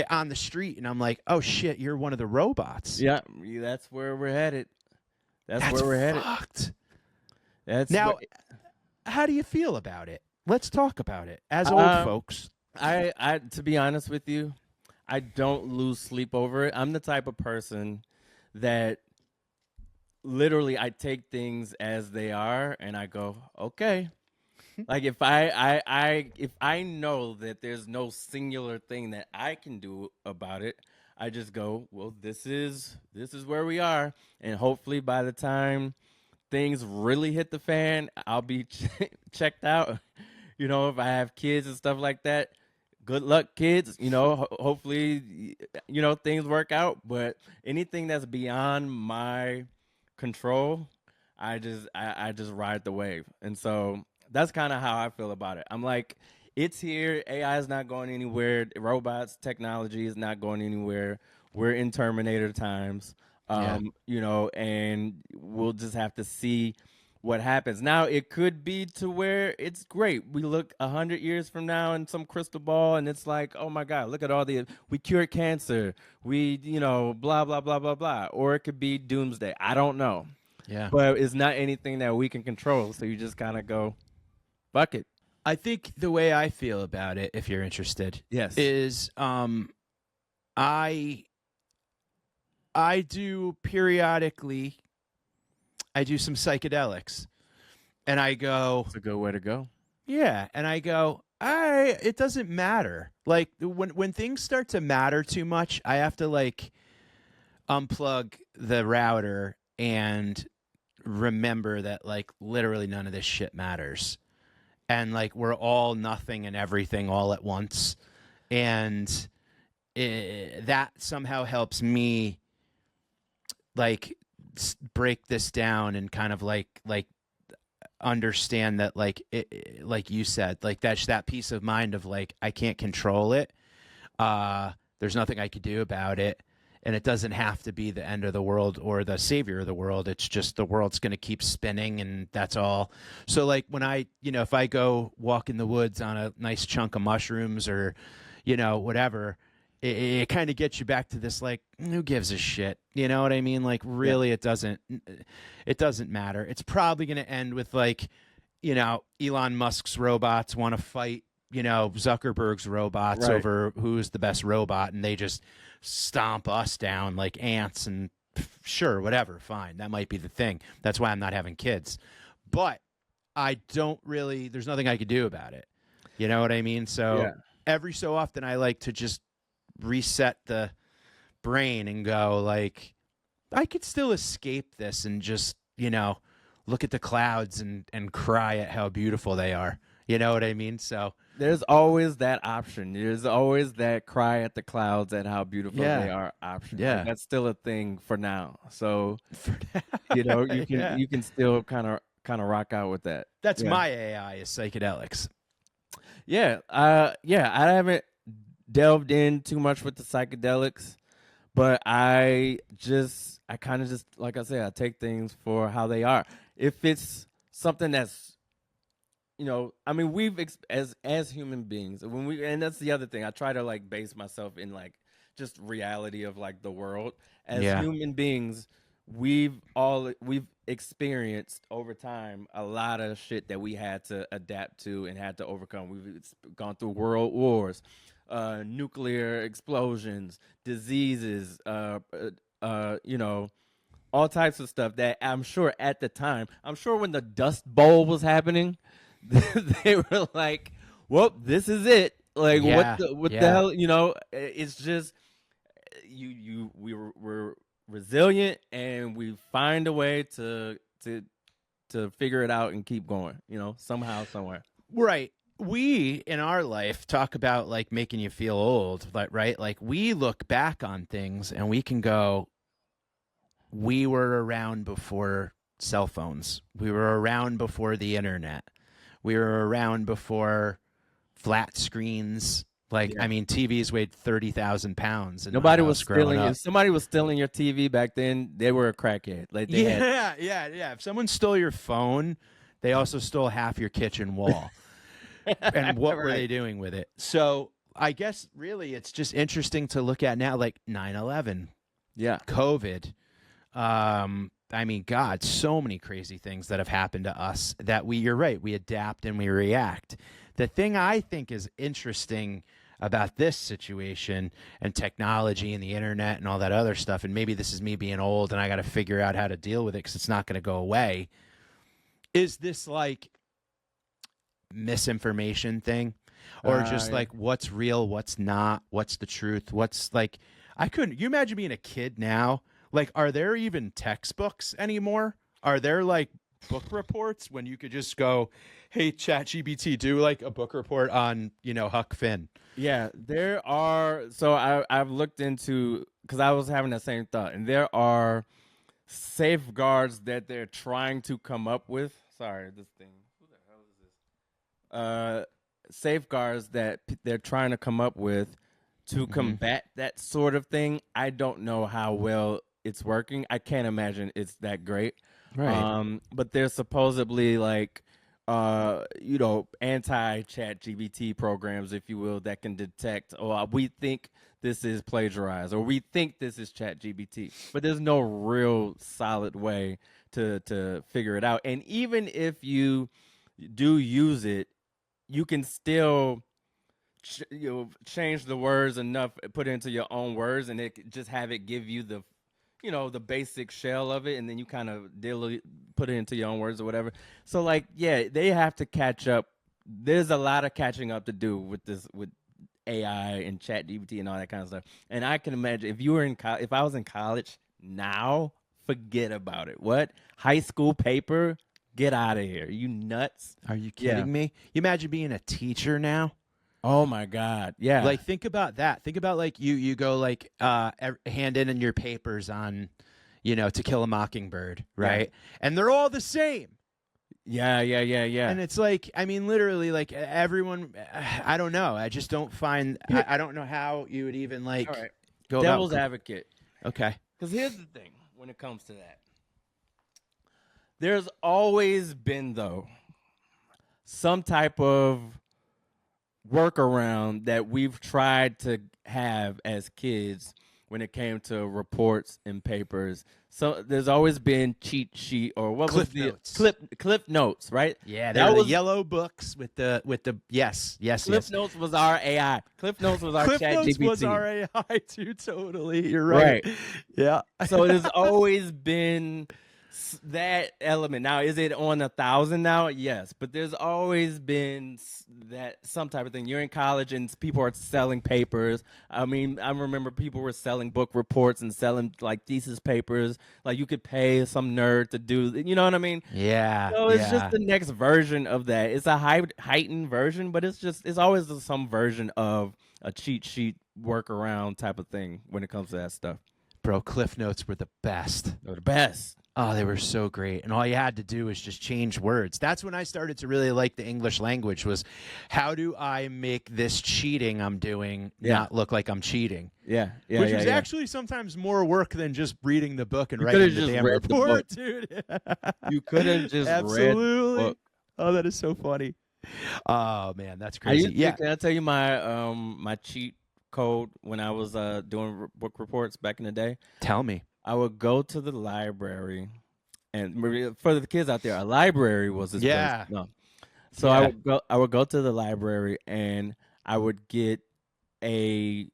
on the street and I'm like, oh shit, you're one of the robots. Yeah, that's where we're headed. That's where we're fucked. Headed. Now, how do you feel about it? Let's talk about it as old folks. I to be honest with you, I don't lose sleep over it. I'm the type of person that literally I take things as they are and I go, okay. Like if I know that there's no singular thing that I can do about it, I just go, well, this is where we are, and hopefully by the time things really hit the fan, I'll be checked out. You know, if I have kids and stuff like that, good luck, kids. You know, hopefully, you know, things work out. But anything that's beyond my control, I just ride the wave. And so that's kind of how I feel about it. I'm like, it's here. AI is not going anywhere. Robots, technology is not going anywhere. We're in Terminator times, you know, and we'll just have to see what happens. Now, it could be to where it's great. We look 100 years from now in some crystal ball, and it's like, oh, my God, look at we cured cancer. We, you know, blah, blah, blah, blah, blah. Or it could be doomsday. I don't know. Yeah. But it's not anything that we can control, so you just kind of go, fuck it. I think the way I feel about it, if you're interested, is I do periodically, I do some psychedelics, and I go, it's a good way to go. Yeah, and I go, it doesn't matter. Like when things start to matter too much, I have to like unplug the router and remember that like literally none of this shit matters. And like we're all nothing and everything all at once, and that somehow helps me like break this down and kind of like understand that like like you said, like that's that peace of mind of like I can't control it. There's nothing I could do about it. And it doesn't have to be the end of the world or the savior of the world. It's just the world's going to keep spinning, and that's all. So, like, when if I go walk in the woods on a nice chunk of mushrooms or, you know, whatever, it kind of gets you back to this, like, who gives a shit? You know what I mean? Like, really, it doesn't matter. It's probably going to end with, like, you know, Elon Musk's robots want to fight, you know, Zuckerberg's robots over who's the best robot, and they just stomp us down like ants, and sure, whatever, fine, that might be the thing. That's why I'm not having kids. But I don't really, there's nothing I could do about it. You know what I mean? So every so often I like to just reset the brain and go like, I could still escape this and just, you know, look at the clouds and cry at how beautiful they are. You know what I mean? So there's always that option. There's always that cry at the clouds at how beautiful Yeah. they are option. Yeah. Like, that's still a thing for now. So you Yeah. you can still kind of rock out with that. That's Yeah. my AI is psychedelics. Yeah. Yeah. I haven't delved in too much with the psychedelics, but I kind of just, like I said, I take things for how they are. If it's something that's, I mean, as human beings, and that's the other thing. I try to like base myself in like just reality of like the world. As Yeah. human beings, we've experienced over time a lot of shit that we had to adapt to and had to overcome. We've gone through world wars, nuclear explosions, diseases, all types of stuff that I'm sure at the time, when the Dust Bowl was happening, they were like, well, this is it. Like, Yeah, what the yeah. hell, it's just, we're resilient, and we find a way to figure it out and keep going, somehow, somewhere. Right. We in our life talk about like making you feel old, but right? Like we look back on things and we can go, we were around before cell phones. We were around before the internet. We were around before flat screens. Like, I mean, TVs weighed 30,000 pounds. Nobody was stealing. Up. If somebody was stealing your TV back then, they were a crackhead. Like, yeah. If someone stole your phone, they also stole half your kitchen wall. And what were they doing with it? So I guess really it's just interesting to look at now, like 9/11, COVID. I mean, God, so many crazy things that have happened to us that you're right, we adapt and we react. The thing I think is interesting about this situation and technology and the internet and all that other stuff, and maybe this is me being old and I got to figure out how to deal with it because it's not going to go away, is this like misinformation thing, or just like what's real, what's not, what's the truth, what's like, you imagine being a kid now? Like, are there even textbooks anymore? Are there like book reports when you could just go, hey, ChatGPT, do like a book report on, Huck Finn? Yeah, there are. So I've looked into, because I was having the same thought, and there are safeguards that they're trying to come up with. Sorry, this thing. Who the hell is this? Safeguards that they're trying to come up with to combat that sort of thing. I don't know how well it's working. I can't imagine it's that great. Right. But there's supposedly like anti-chat GBT programs, if you will, that can detect, we think this is plagiarized, or we think this is chat GBT, but there's no real solid way to figure it out. And even if you do use it, you can still change the words enough, put it into your own words, and just have it give you the the basic shell of it, and then you kind of put it into your own words or whatever. So like, yeah, they have to catch up. There's a lot of catching up to do with this, with AI and chat GPT and all that kind of stuff. And I can imagine if I was in college now, forget about it. What? High school paper? Get out of here. You nuts? Are you kidding me? You imagine being a teacher now? Oh my God. Yeah. Like, think about that. Think about like you go like hand in your papers on, To Kill a Mockingbird, right? Yeah. And they're all the same. Yeah. And it's like, I mean, literally, like everyone, I don't know. I just don't find, I don't know how you would even like go devil's about advocate. Okay. Because here's the thing when it comes to that. There's always been, though, some type of workaround that we've tried to have as kids when it came to reports and papers. So there's always been cheat sheet, or what Cliff was the notes. Cliff notes, right? Yeah, that was the yellow books with the yes. Cliff notes was our AI. Cliff notes was our Cliff chat notes GPT. was our AI too. Totally, you're right. Yeah. So there's always been that element. Now, is it on 1,000 now? Yes, but there's always been that some type of thing. You're in college and people are selling papers. I mean, I remember people were selling book reports and selling like thesis papers. Like you could pay some nerd to do, you know what I mean? Yeah. So it's just the next version of that. It's a heightened version, but it's always some version of a cheat sheet workaround type of thing when it comes to that stuff. Bro, Cliff Notes were the best. They're the best. Oh, they were so great. And all you had to do was just change words. That's when I started to really like the English language was how do I make this cheating I'm doing not look like I'm cheating? Yeah. Which was actually sometimes more work than just reading the book and writing the damn report, dude. You could have just Absolutely. read the book. Oh, that is so funny. Oh, man, that's crazy. Can I tell you my my cheat code when I was doing book reports back in the day? Tell me. I would go to the library, and for the kids out there, a library was this place. No. So I would go to the library and I would get a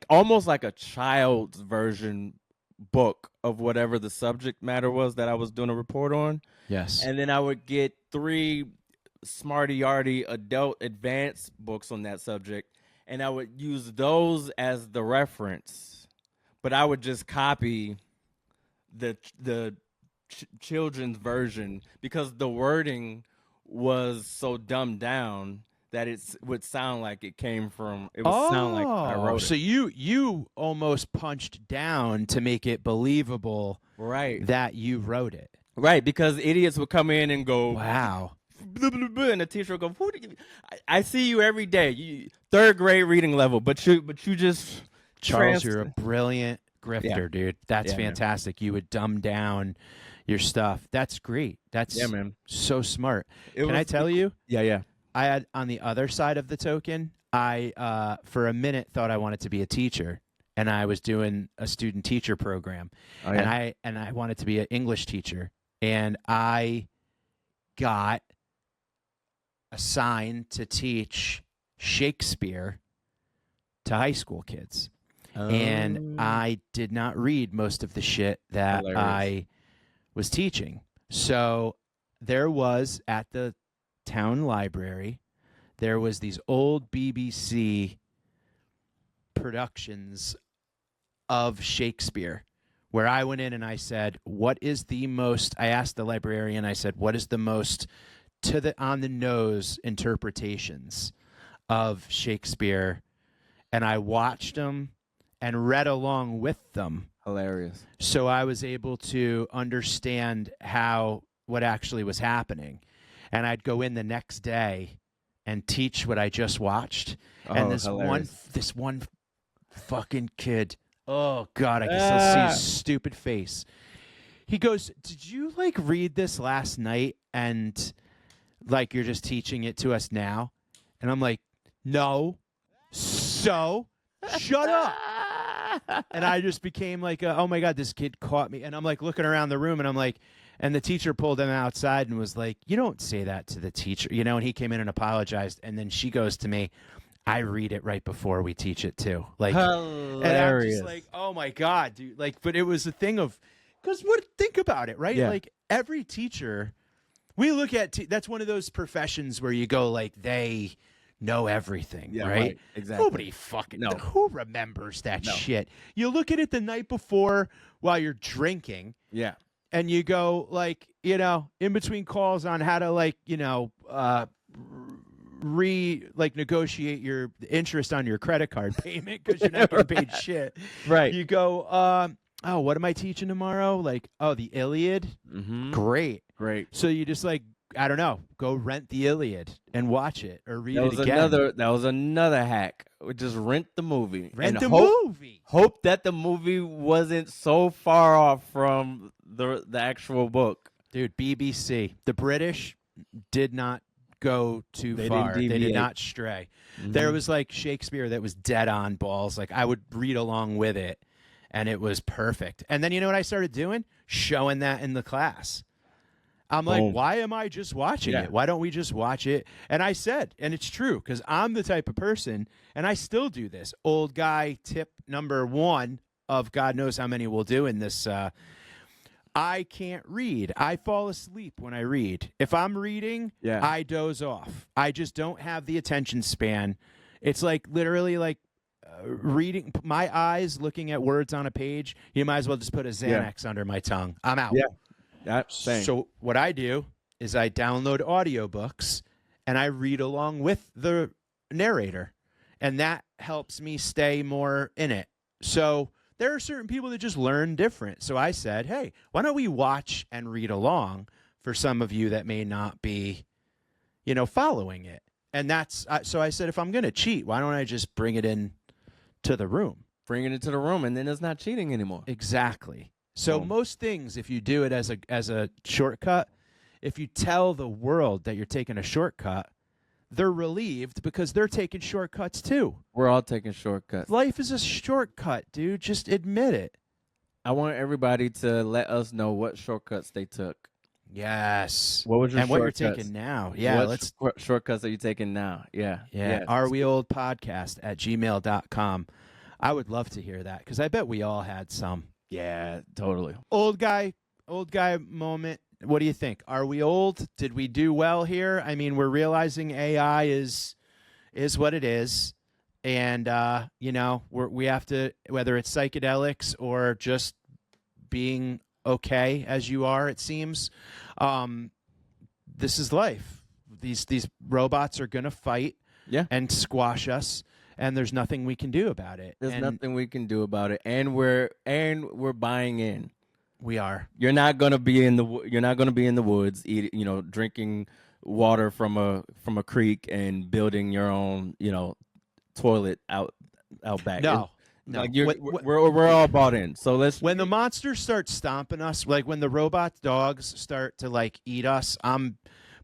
almost like a child's version book of whatever the subject matter was that I was doing a report on. Yes. And then I would get 3 smarty-yardy adult advanced books on that subject, and I would use those as the reference. But I would just copy the children's version because the wording was so dumbed down that it would sound like it came from. It would sound like I wrote it. So you almost punched down to make it believable, right? That you wrote it, right? Because idiots would come in and go, "Wow," and the teacher would go, "Who? I see you every day, 3rd grade reading level, but you just Charles, you're a brilliant grifter, dude. That's fantastic. Man. You would dumb down your stuff. That's great. That's man. So smart. Can I tell you? Yeah. I had on the other side of the token, I for a minute thought I wanted to be a teacher, and I was doing a student teacher program, and I wanted to be an English teacher, and I got assigned to teach Shakespeare to high school kids. And I did not read most of the shit that I was teaching. So there was at the town library, there was these old BBC productions of Shakespeare where I went in and I said, I asked the librarian, I said, what is the most on the nose interpretations of Shakespeare? And I watched them and read along with them. Hilarious. So I was able to understand what actually was happening. And I'd go in the next day and teach what I just watched. And this one fucking kid, oh God, I can still see his stupid face. He goes, did you read this last night and you're just teaching it to us now? And I'm like, no. So shut up. And I just became oh my God, this kid caught me. And I'm looking around the room and I'm and the teacher pulled him outside and was like, you don't say that to the teacher, and he came in and apologized. And then she goes to me, I read it right before we teach it too. Hilarious. And I'm just oh my God, dude. But it was a thing of, think about it, right? Yeah. Every teacher, we look at, that's one of those professions where you go they know everything, right? Exactly. Nobody fucking who remembers that shit? You look at it the night before while you're drinking. Yeah. And you go in between calls on how to negotiate your interest on your credit card payment because you're not getting paid shit. Right. You go, what am I teaching tomorrow? The Iliad? Mm-hmm. Great. So you just I don't know, go rent the Iliad and watch it or read it again. That was another hack. Just rent the movie. Movie. Hope that the movie wasn't so far off from the actual book. Dude, BBC. The British did not go too far. They did not stray. Mm-hmm. There was Shakespeare that was dead on balls. I would read along with it, and it was perfect. And then you know what I started doing? Showing that in the class. I'm why am I just watching it? Why don't we just watch it? And I said, and it's true, because I'm the type of person, and I still do this. Old guy tip number 1 of God knows how many we'll do in this I can't read. I fall asleep when I read. If I'm reading, Yeah. I doze off. I just don't have the attention span. It's like literally like reading, my eyes looking at words on a page. You might as well just put a Xanax under my tongue. I'm out. Yeah. Same. So what I do is I download audiobooks and I read along with the narrator. And that helps me stay more in it. So there are certain people that just learn different. So I said, hey, why don't we watch and read along for some of you that may not be, following it. And that's, so I said, if I'm going to cheat, why don't I just bring it in to the room? Bring it into the room, and then it's not cheating anymore. Exactly. So most things, if you do it as a shortcut, if you tell the world that you're taking a shortcut, they're relieved because they're taking shortcuts too. We're all taking shortcuts. Life is a shortcut, dude. Just admit it. I want everybody to let us know what shortcuts they took. Yes. What was your and what you're shortcuts? taking now. Yeah. What shortcuts are you taking now? Yeah. Yeah. Are we old podcast at gmail.com. I would love to hear that because I bet we all had some. Yeah, totally. Old guy moment. What do you think? Are we old? Did we do well here? I mean, we're realizing AI is what it is. And, we have to, whether it's psychedelics or just being okay as you are, it seems, this is life. These robots are going to fight and squash us. And there's nothing we can do about it. There's nothing we can do about it. And we're buying in. We are. You're not gonna be in the woods, drinking water from a creek and building your own, toilet out back. No. Like we're all bought in. So when the monsters start stomping us, like when the robot dogs start to like eat us, I'm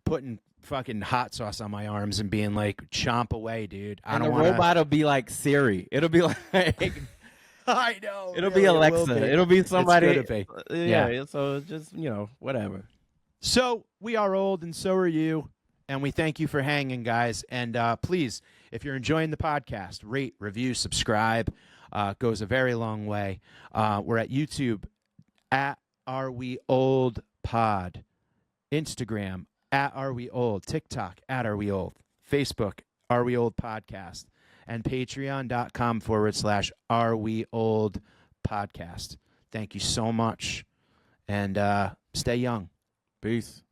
putting fucking hot sauce on my arms and being like, chomp away, dude. Robot will be like Siri. It'll be like. I know. It'll be Alexa. It'll be somebody. It's gonna be. Yeah. So just whatever. So we are old, and so are you, and we thank you for hanging, guys. And please, if you're enjoying the podcast, rate, review, subscribe. Goes a very long way. We're at YouTube at Are We Old Pod, Instagram at Are We Old, TikTok at Are We Old, Facebook Are We Old Podcast, and patreon.com/Are We Old Podcast. Thank you so much, and stay young. Peace.